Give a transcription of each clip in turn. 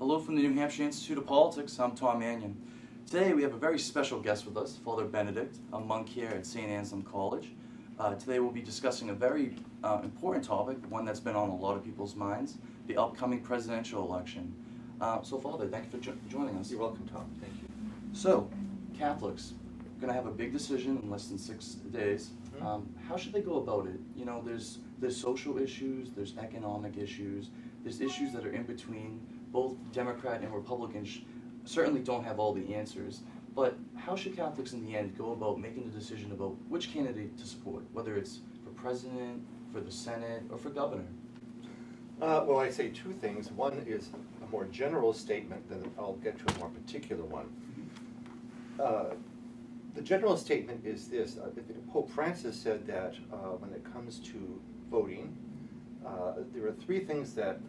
Hello from the New Hampshire Institute of Politics. I'm Tom Mannion. Today we have a very special guest with us, Father Benedict, a monk here at St. Anselm College. Today we'll be discussing a very important topic, one that's been on a lot of people's minds, the upcoming presidential election. So Father, thank you for joining us. You're welcome, Tom. Thank you. So, Catholics are going to have a big decision in less than 6 days. How should they go about it? You know, there's social issues, there's economic issues, there's issues that are in between. Both Democrat and Republicans certainly don't have all the answers, but how should Catholics in the end go about making a decision about which candidate to support, whether it's for president, for the Senate, or for governor? Well, I say two things. One is a more general statement, then I'll get to a more particular one. The general statement is this. Pope Francis said that when it comes to voting, there are three things that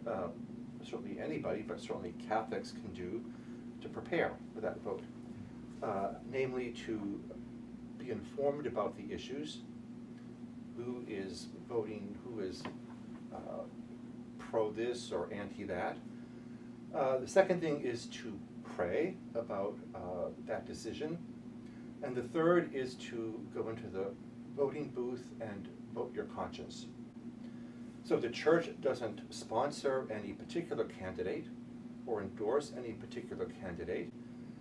certainly anybody, but certainly Catholics can do to prepare for that vote. Namely, to be informed about the issues, who is voting, who is pro this or anti that. The second thing is to pray about that decision. And the third is to go into the voting booth and vote your conscience. So the church doesn't sponsor any particular candidate or endorse any particular candidate.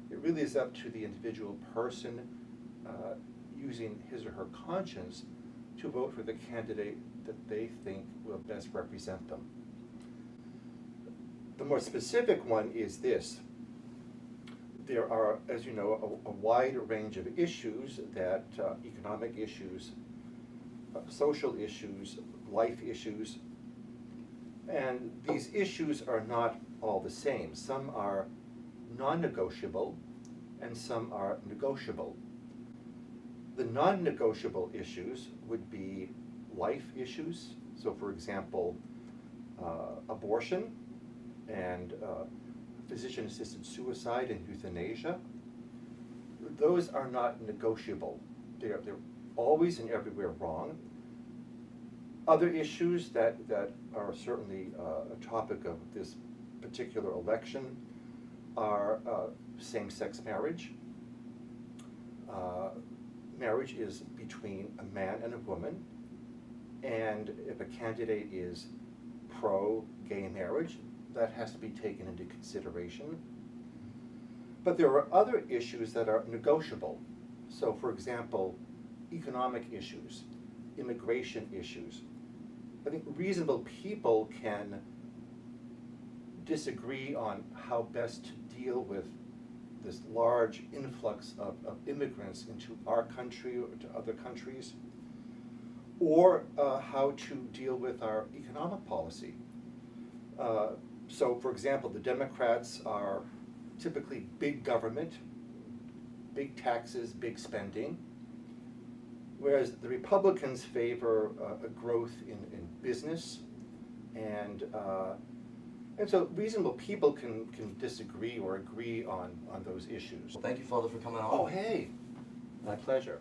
It really is up to the individual person using his or her conscience to vote for the candidate that they think will best represent them. The more specific one is this. There are, as you know, a wide range of issues that economic issues, social issues, life issues, and these issues are not all the same. Some are non-negotiable and some are negotiable. The non-negotiable issues would be life issues. So for example, abortion and physician-assisted suicide and euthanasia. Those are not negotiable. They're always and everywhere wrong. Other issues that are certainly a topic of this particular election are same-sex marriage. Marriage is between a man and a woman, and if a candidate is pro-gay marriage, that has to be taken into consideration. But there are other issues that are negotiable. So for example, economic issues, immigration issues. I think reasonable people can disagree on how best to deal with this large influx of immigrants into our country or to other countries, or how to deal with our economic policy. So, for example, the Democrats are typically big government, big taxes, big spending, whereas the Republicans favor a growth in business, and so reasonable people can disagree or agree on those issues. Well, thank you, Father, for coming on. Oh, hey, my pleasure.